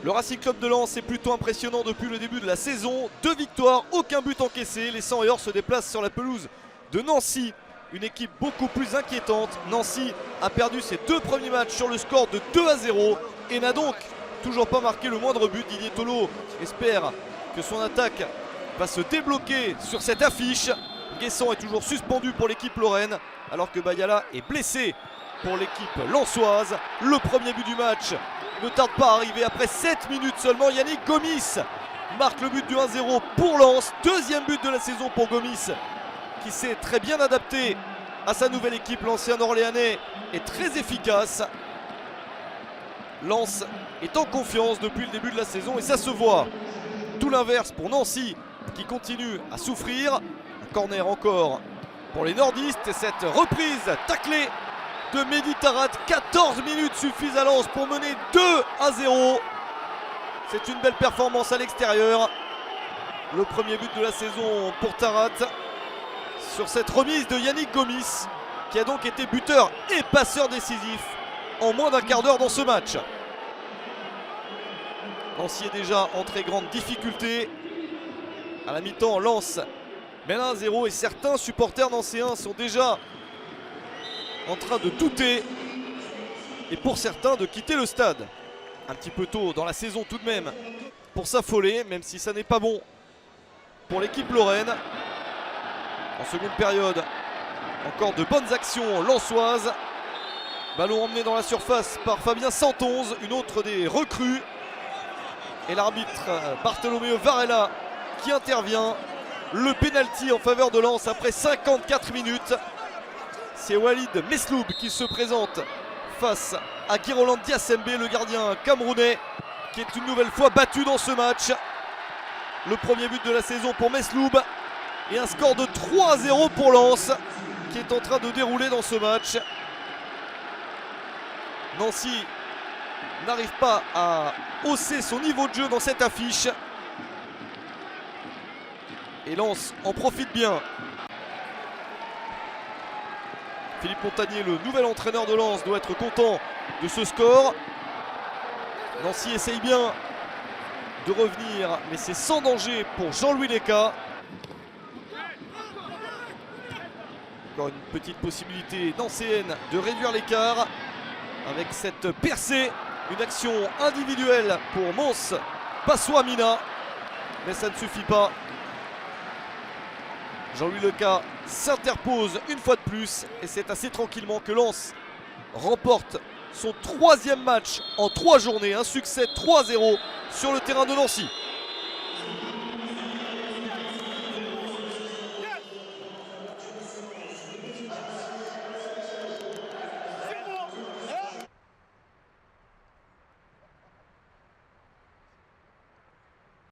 Le Racing Club de Lens est plutôt impressionnant depuis le début de la saison. 2 victoires, aucun but encaissé. Les 100 se déplacent sur la pelouse de Nancy. Une équipe beaucoup plus inquiétante. Nancy a perdu ses 2 premiers matchs sur le score de 2-0 et n'a donc toujours pas marqué le moindre but. Didier Tolo espère que son attaque va se débloquer sur cette affiche. Guessant est toujours suspendu pour l'équipe lorraine alors que Bayala est blessé pour l'équipe lensoise. Le premier but du match ne tarde pas à arriver après 7 minutes seulement. Yannick Gomis marque le but du 1-0 pour Lens. Deuxième but de la saison pour Gomis, qui s'est très bien adapté à sa nouvelle équipe. L'ancien Orléanais est très efficace. Lens est en confiance depuis le début de la saison et ça se voit. Tout l'inverse pour Nancy qui continue à souffrir. Un corner encore pour les nordistes et cette reprise taclée de Mehdi Tarat. 14 minutes suffisent à Lens pour mener 2-0. C'est une belle performance à l'extérieur. Le premier but de la saison pour Tarat sur cette remise de Yannick Gomis, qui a donc été buteur et passeur décisif en moins d'un quart d'heure dans ce match. Nancy est déjà en très grande difficulté. À la mi-temps, Lens mène 1-0 et certains supporters nancéens sont déjà en train de douter et pour certains de quitter le stade. Un petit peu tôt dans la saison tout de même pour s'affoler, même si ça n'est pas bon pour l'équipe lorraine. En seconde période, encore de bonnes actions lensoises. Ballon emmené dans la surface par Fabien Santonze, une autre des recrues. Et l'arbitre Bartolomeo Varela qui intervient. Le pénalty en faveur de Lens après 54 minutes. C'est Walid Mesloub qui se présente face à Guiroland Diassembe, le gardien camerounais, qui est une nouvelle fois battu dans ce match. Le premier but de la saison pour Mesloub et un score de 3-0 pour Lens qui est en train de dérouler dans ce match. Nancy n'arrive pas à hausser son niveau de jeu dans cette affiche. Et Lens en profite bien. Philippe Montagnier, le nouvel entraîneur de Lens, doit être content de ce score. Nancy essaye bien de revenir, mais c'est sans danger pour Jean-Louis Leca. Encore une petite possibilité nancéenne de réduire l'écart avec cette percée. Une action individuelle pour Mons Bassouamina, mais ça ne suffit pas. Jean-Louis Leca s'interpose une fois de plus et c'est assez tranquillement que Lens remporte son 3e match en 3 journées. Un succès 3-0 sur le terrain de Nancy.